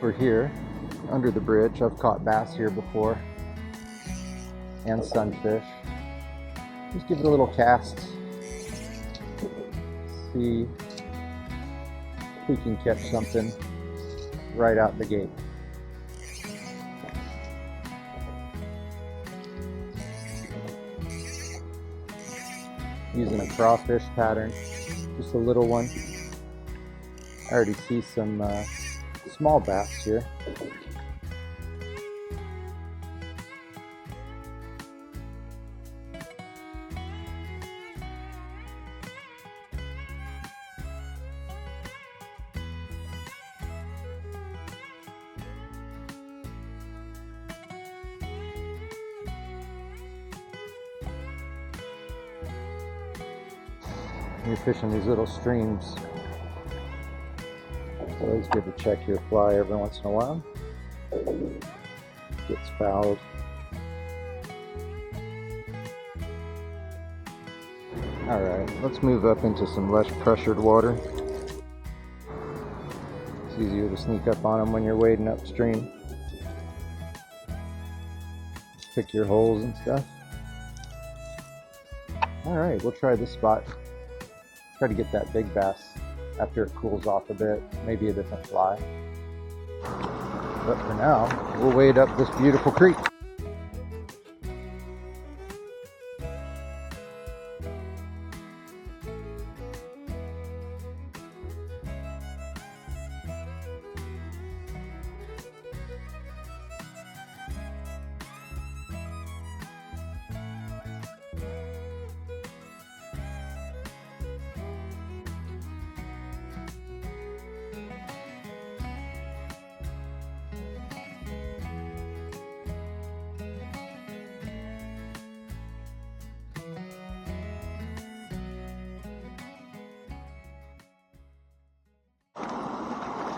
We're here under the bridge. I've caught bass here before and sunfish. Just give it a little cast. See if we can catch something right out the gate. Using a crawfish pattern, just a little one. I already see some small bass here. You're fishing these little streams. It's always good to check your fly every once in a while. Gets fouled. Alright, let's move up into some less pressured water. It's easier to sneak up on them when you're wading upstream. Pick your holes and stuff. Alright, we'll try this spot. Try to get that big bass after it cools off a bit, maybe a different fly. But for now, we'll wade up this beautiful creek.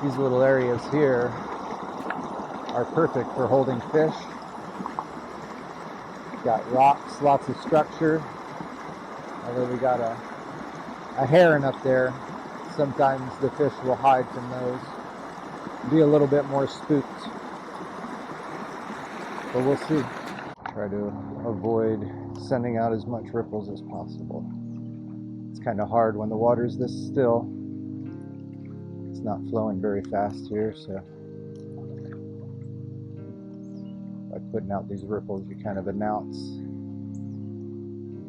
These little areas here are perfect for holding fish. Got rocks, lots of structure. Although we got a heron up there, sometimes the fish will hide from those. Be a little bit more spooked. But we'll see. Try to avoid sending out as much ripples as possible. It's kind of hard when the water's this still. It's not flowing very fast here, so by putting out these ripples, you kind of announce.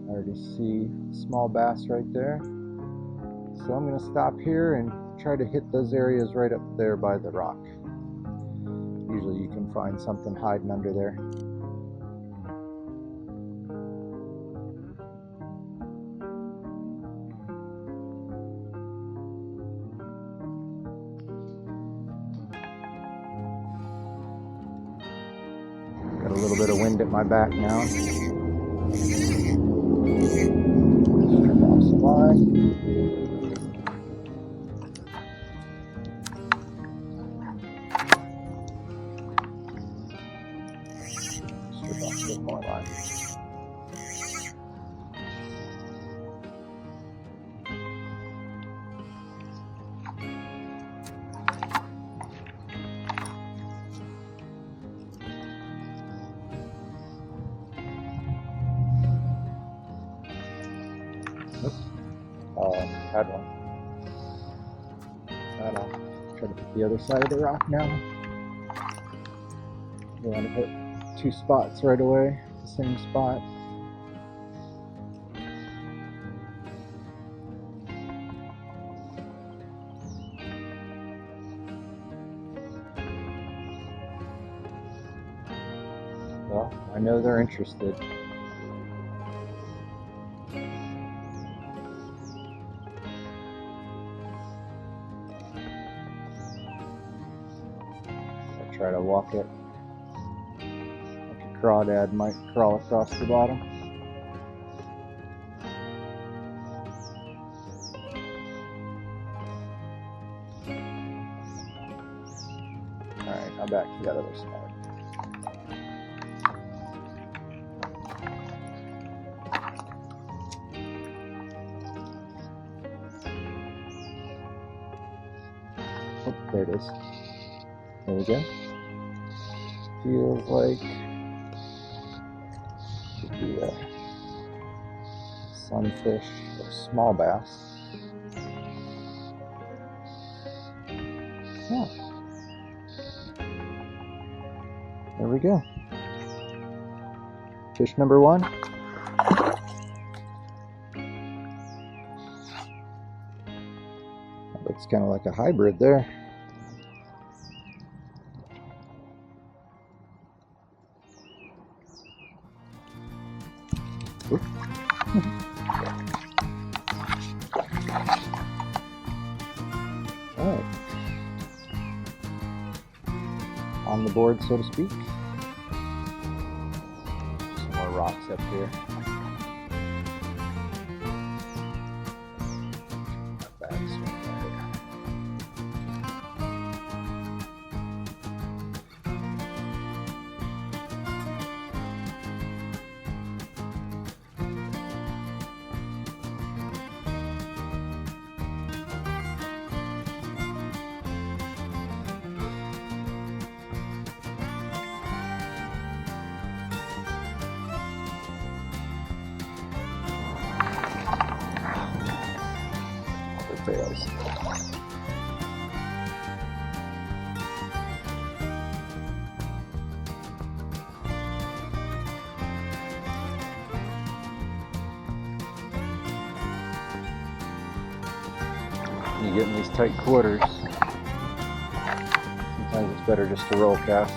I already see small bass right there. So I'm going to stop here and try to hit those areas right up there by the rock. Usually you can find something hiding under there. Got a little bit of wind at my back now. Strip off some line. Strip off a bit more line. Had one. I'll try to hit the other side of the rock now. We want to hit two spots right away, the same spot. Well, I know they're interested. Try to walk it like a crawdad might crawl across the bottom. Alright, now back to the other side. Oh, there it is. There we go. Feels like should be a sunfish or small bass. Yeah. There we go. Fish number one. That looks kind of like a hybrid there. Alright. On the board, so to speak. Some more rocks up here. Not bad swing there. Fails. You get in these tight quarters, sometimes it's better just to roll cast.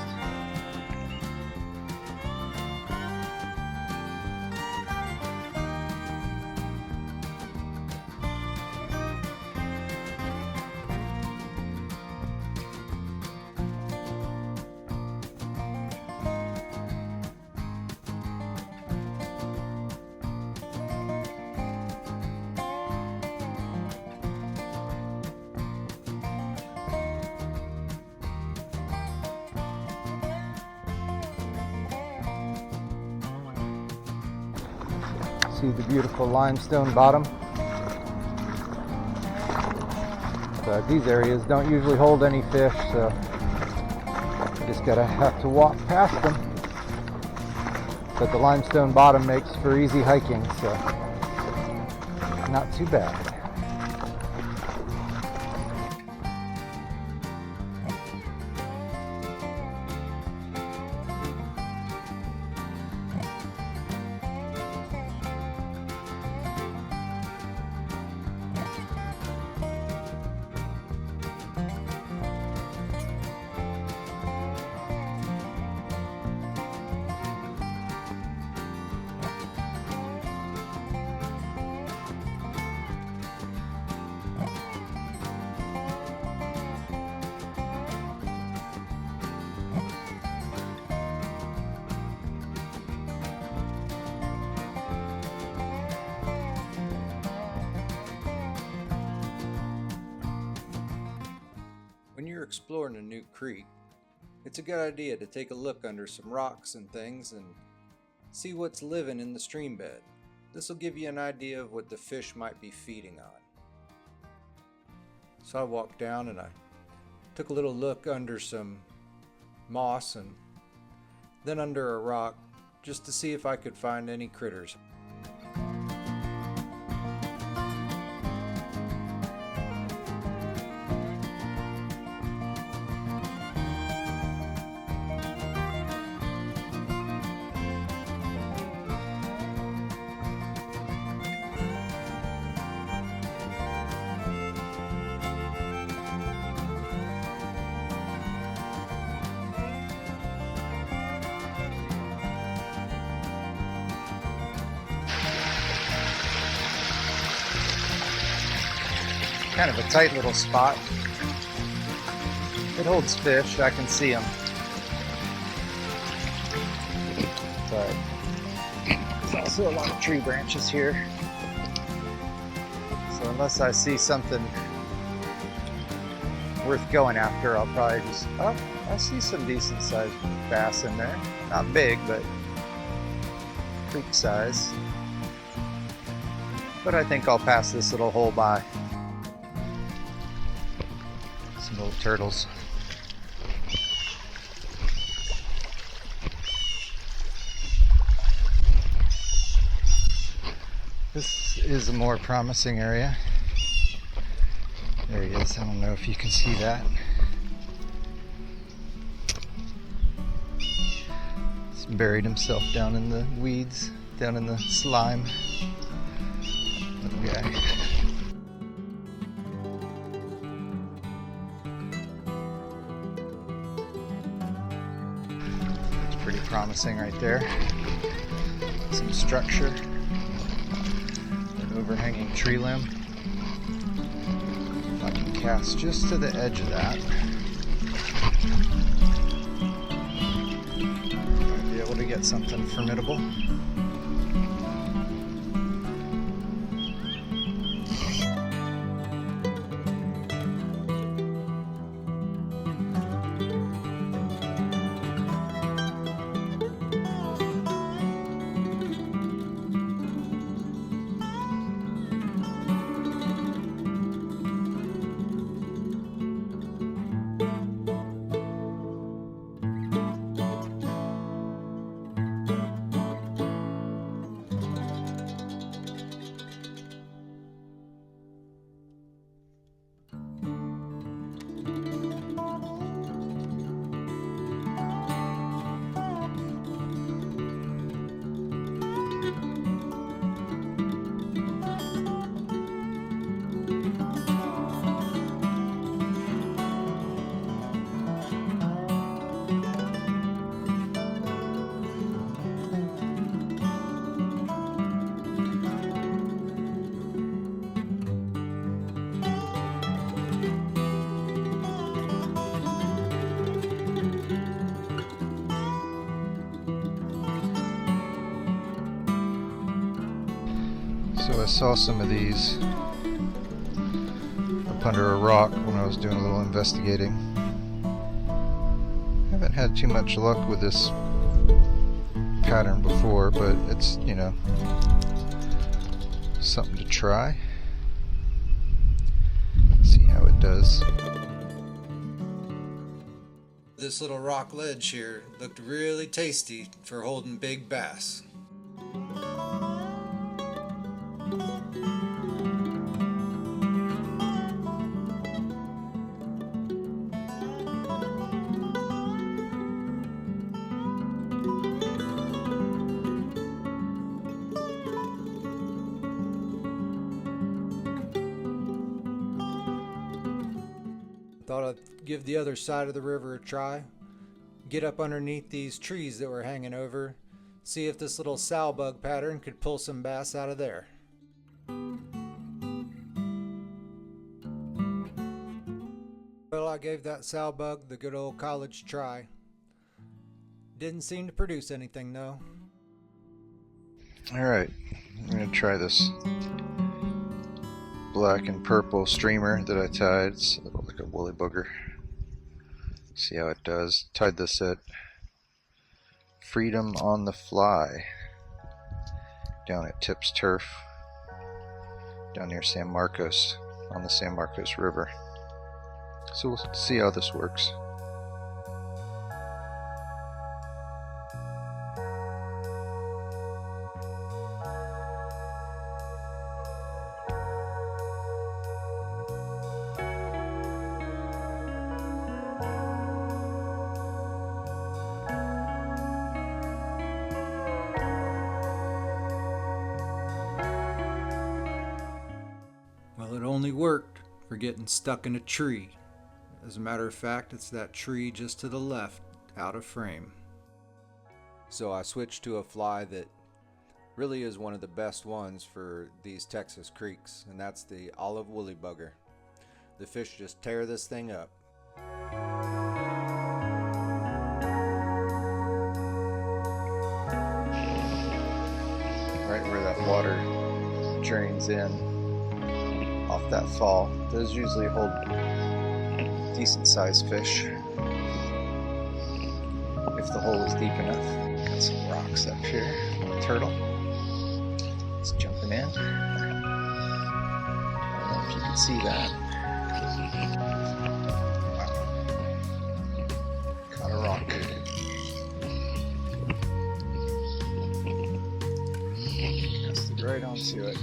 See the beautiful limestone bottom. But these areas don't usually hold any fish, so you just have to walk past them. But the limestone bottom makes for easy hiking, so not too bad. When you're exploring a new creek, it's a good idea to take a look under some rocks and things and see what's living in the stream bed. This will give you an idea of what the fish might be feeding on. So I walked down and I took a little look under some moss and then under a rock just to see if I could find any critters. Kind of a tight little spot. It holds fish, I can see them. But there's also a lot of tree branches here. So unless I see something worth going after, I'll probably just, oh, I see some decent sized bass in there. Not big, but creek size. But I think I'll pass this little hole by. Some little turtles. This is a more promising area. There he is. I don't know if you can see that. He's buried himself down in the weeds, down in the slime. Little guy. It's pretty promising right there. Some structure. An overhanging tree limb. If I can cast just to the edge of that, might be able to get something formidable. So I saw some of these up under a rock when I was doing a little investigating. Haven't had too much luck with this pattern before, but it's, you know, something to try. See how it does. This little rock ledge here looked really tasty for holding big bass. Thought I'd give the other side of the river a try. Get up underneath these trees that were hanging over. See if this little sow bug pattern could pull some bass out of there. Well, I gave that sow bug the good old college try. Didn't seem to produce anything though. Alright, I'm going to try this black and purple streamer that I tied. It's like a woolly booger. See how it does. Tied this at Freedom on the Fly down at Tips Turf down near San Marcos on the San Marcos River. So we'll see how this works. Well, it only worked for getting stuck in a tree. As a matter of fact, it's that tree just to the left, out of frame. So I switched to a fly that really is one of the best ones for these Texas creeks, and that's the olive woolly bugger. The fish just tear this thing up. Right where that water drains in off that fall. Those usually hold decent sized fish if the hole is deep enough. Got some rocks up here. Turtle. It's jumping in. I don't know if you can see that. Wow. Caught a rock. Cast it right onto it.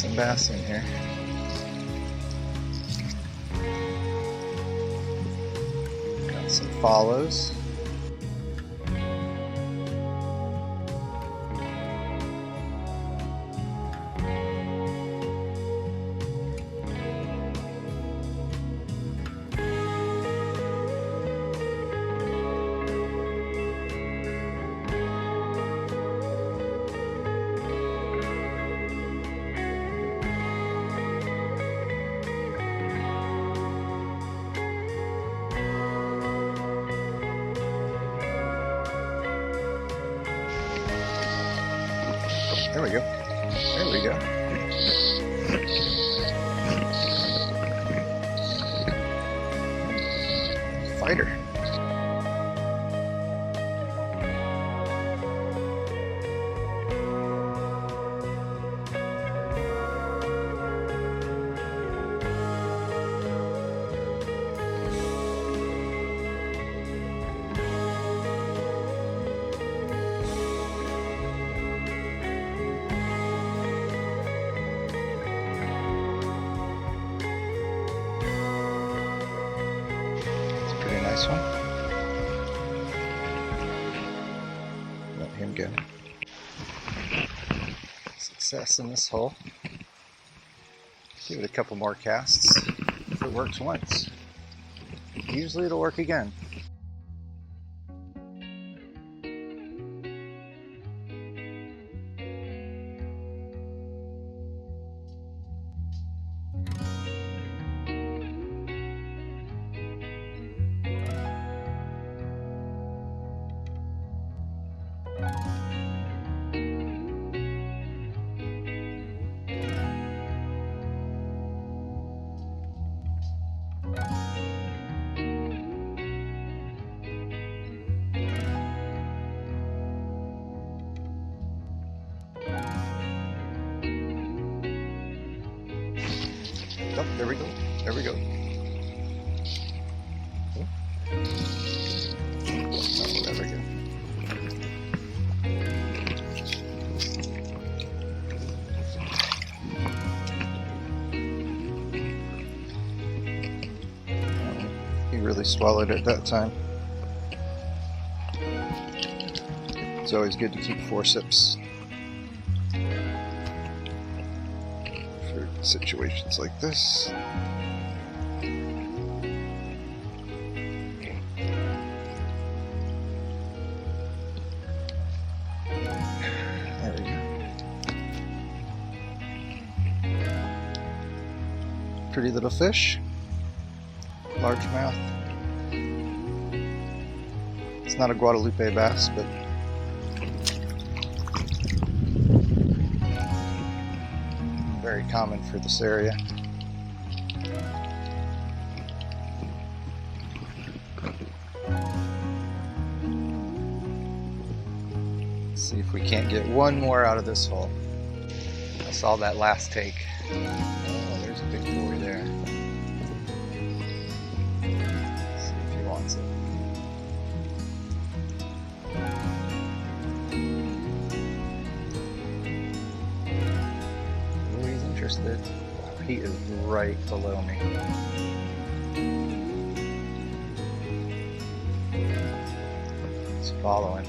some bass in here. Got some follows. There we go. There we go. Fighter. Nice one. Let him go. Success in this hole. Give it a couple more casts. If it works once, usually it'll work again. Oh, there we go. There we go. Oh, there we go. He really swallowed it that time. It's always good to keep forceps for situations like this. There we go. Pretty little fish. Largemouth. It's not a Guadalupe bass, but very common for this area. Let's see if we can't get one more out of this hole. I saw that last take. Oh, there's a big boy there. Let's see if he wants it. Interested. Wow, he is right below me. He's following.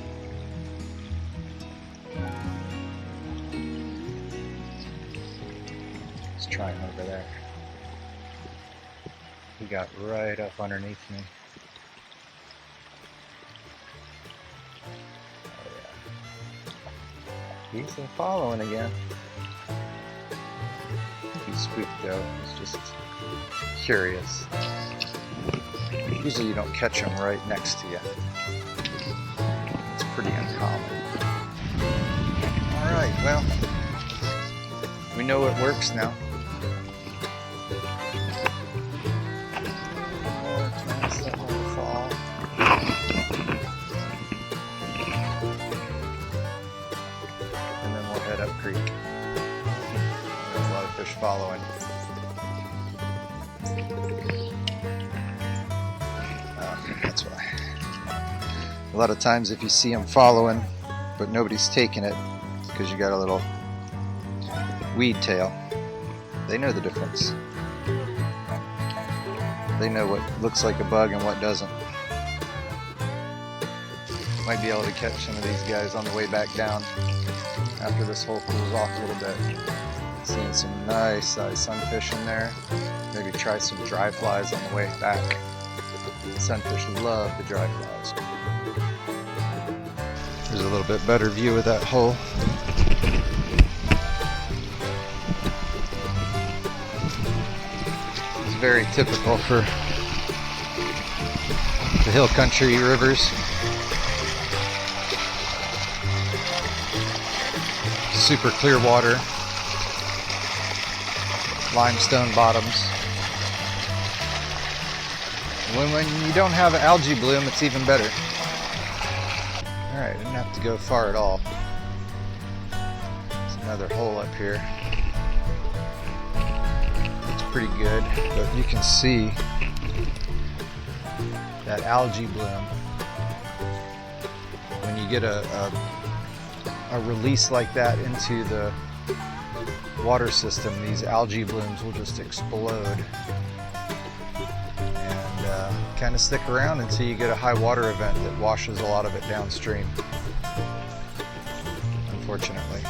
He's trying over there. He got right up underneath me. Oh yeah. He's following again. He's spooked out. He's just curious. Usually you don't catch him right next to you. It's pretty uncommon. Alright, well, we know it works now. And then we'll head up creek. There's a lot of fish following. That's why. A lot of times if you see them following, but nobody's taking it, because you got a little weed tail. They know the difference. They know what looks like a bug and what doesn't. Might be able to catch some of these guys on the way back down after this hole cools off a little bit. Seeing some nice size sunfish in there. Maybe try some dry flies on the way back. Sunfish love the dry flies. There's a little bit better view of that hole. It's very typical for the hill country rivers. Super clear water, limestone bottoms. When you don't have algae bloom, it's even better. Alright, didn't have to go far at all. There's another hole up here. It's pretty good, but you can see that algae bloom. When you get a release like that into the water system, these algae blooms will just explode and kind of stick around until you get a high water event that washes a lot of it downstream, unfortunately.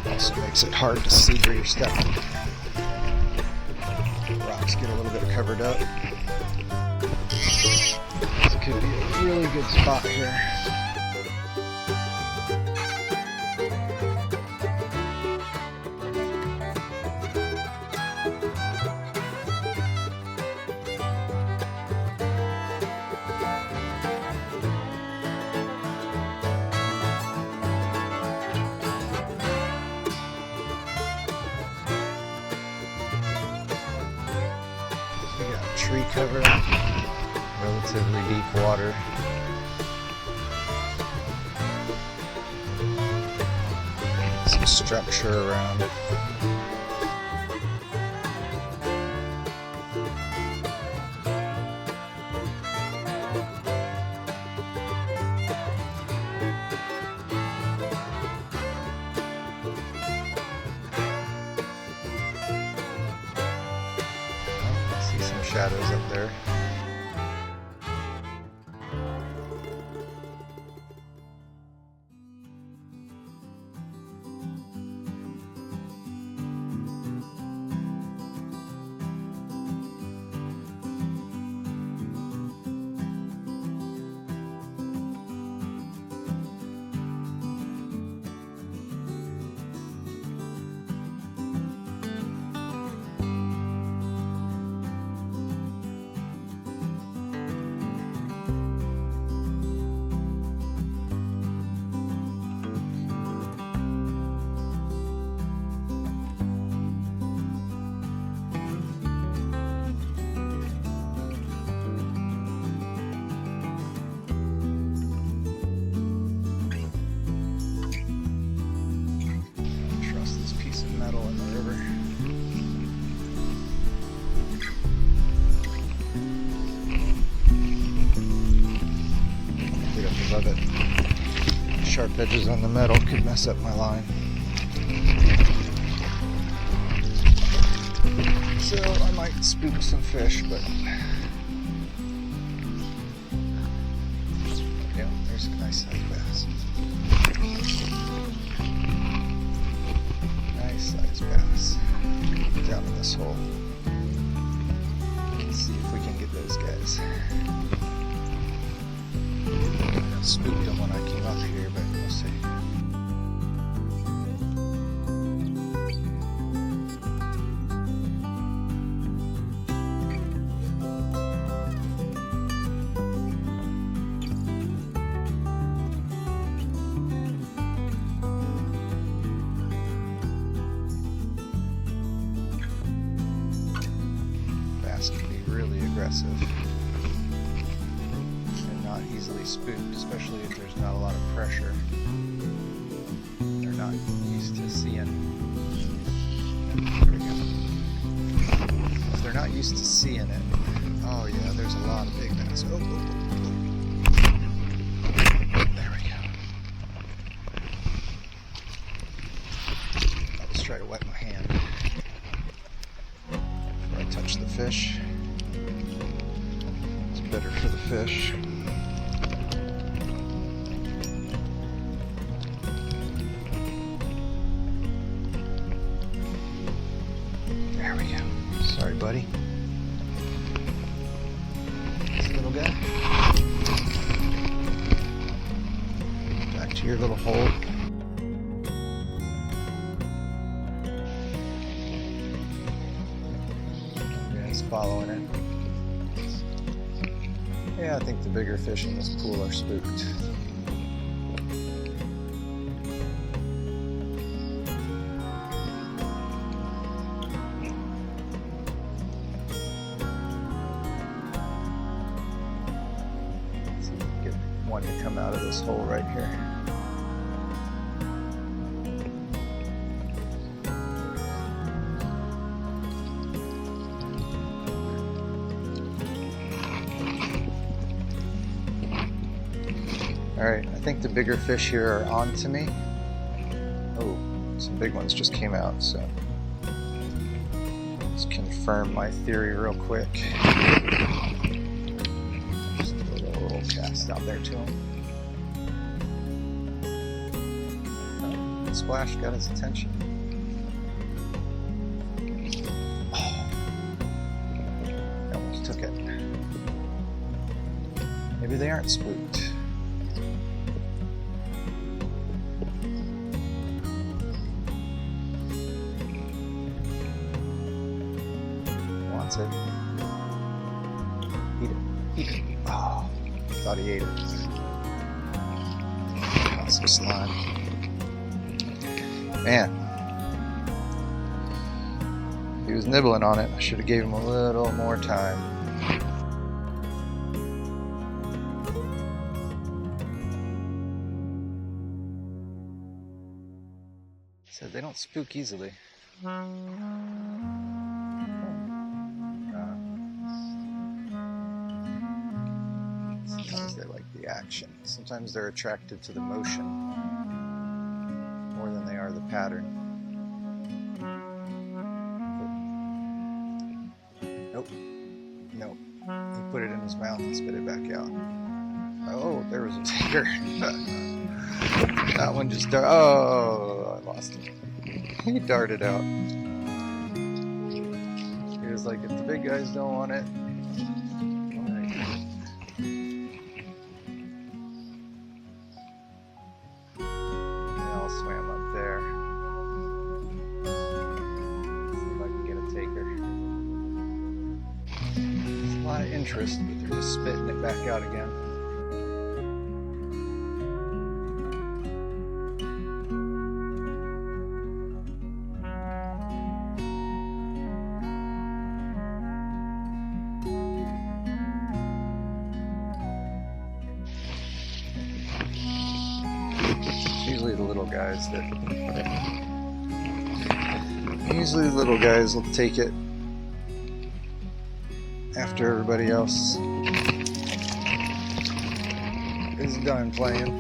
Also makes it hard to see where you're stepping. Rocks get a little bit covered up. This could be a really good spot here. We got tree cover, relatively deep water. Some structure around. See some shadows up there. Metal in the river. Get up above it. Sharp edges on the metal could mess up my line. So I might spook some fish, but yeah, there's a nice sized bass. Size bass down in this hole. Let's see if we can get those guys. I spooked them when I came up here, but we'll see. Can be really aggressive and not easily spooked, especially if there's not a lot of pressure. They're not used to seeing. There we go. If they're not used to seeing it, oh yeah, there's a lot of big bass. Oh. There we go. fish. There we go. Sorry, buddy. This little guy. Back to your little hole. Yeah, he's following it. Yeah, I think the bigger fish in this pool are spooked. Get one to come out of this hole right here. Alright, I think the bigger fish here are on to me. Oh, some big ones just came out, so let's confirm my theory real quick. Just a little cast out there to him. Oh, the splash got his attention. Oh, I almost took it. Maybe they aren't spooked. Wants it. Eat it. Eat it. Oh, thought he ate it. Got some slime. Man. He was nibbling on it. I should have gave him a little more time. Said they don't spook easily. Sometimes they like the action. Sometimes they're attracted to the motion more than they are the pattern. Nope. Nope. He put it in his mouth and spit it back out. Oh, there was a tiger. That one just darted. Oh, I lost him. He darted out. He was like, if the big guys don't want it, swam up there. See if I can get a taker. There's a lot of interest, but they're just spitting it back out again. Usually the little guys will take it after everybody else is done playing.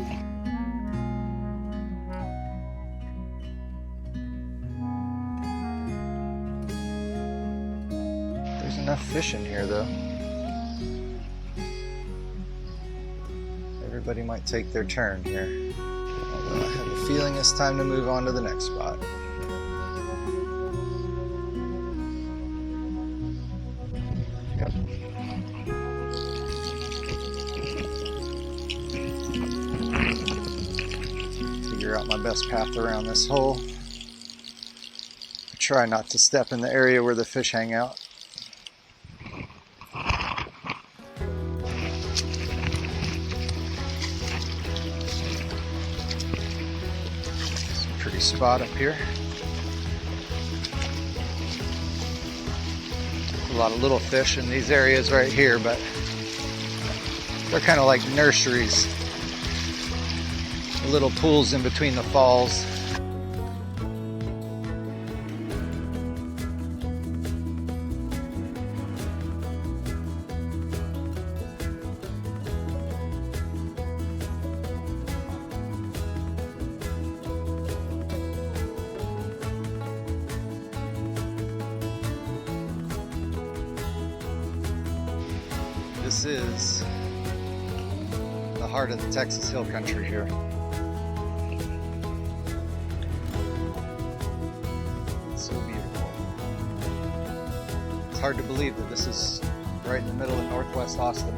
There's enough fish in here though. Everybody might take their turn here. Although I have a feeling it's time to move on to the next spot. Yep. Figure out my best path around this hole. Try not to step in the area where the fish hang out. Pretty spot up here. A lot of little fish in these areas right here, but they're kind of like nurseries. Little pools in between the falls. This is heart of the Texas Hill Country here. It's so beautiful. It's hard to believe that this is right in the middle of Northwest Austin.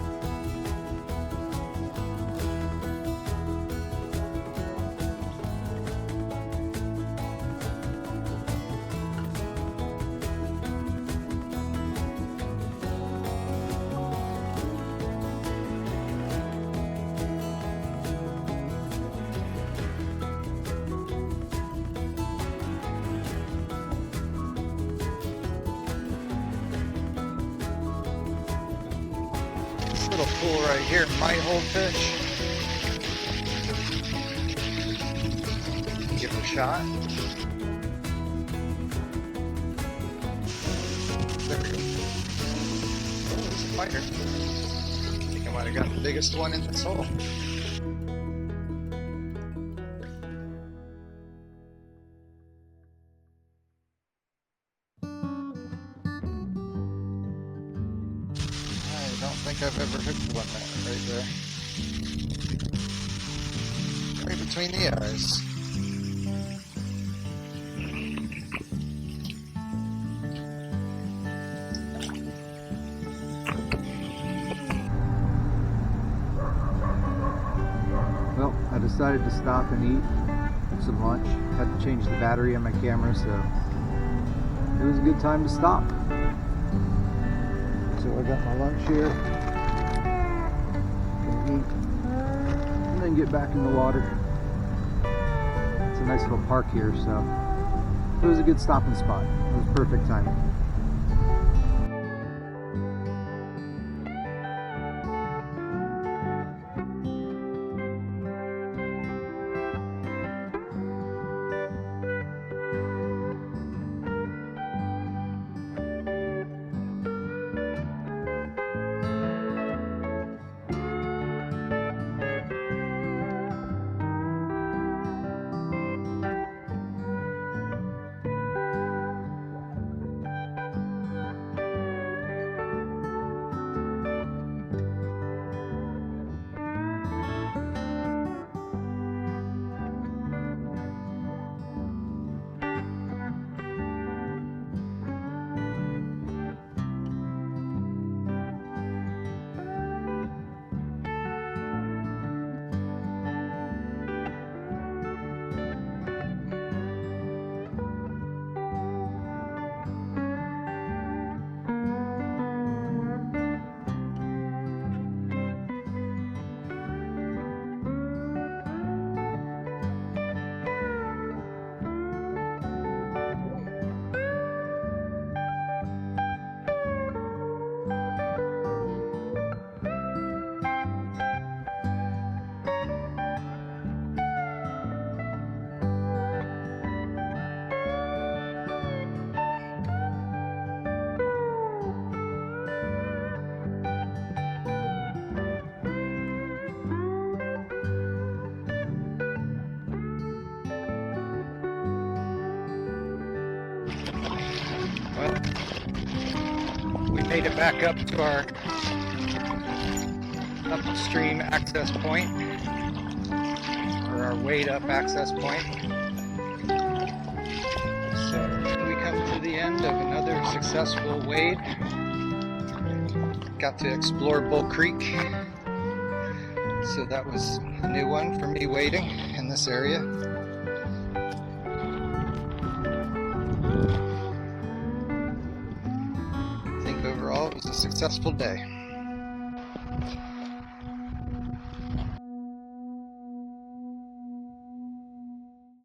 This little pool right here might hold fish. Give it a shot. There we go. Oh, there's a fighter. I think I might have got the biggest one in this hole. I don't think I've ever hooked one right there. Right between the eyes. Well, I decided to stop and eat some lunch. Had to change the battery on my camera, so it was a good time to stop. So I got my lunch here. Gonna eat and then get back in the water. It's a nice little park here, so it was a good stopping spot. It was perfect timing. Well, we made it back up to our upstream access point, or our wade up access point. So we come to the end of another successful wade. Got to explore Bull Creek. So that was a new one for me wading in this area. I think overall it was a successful day.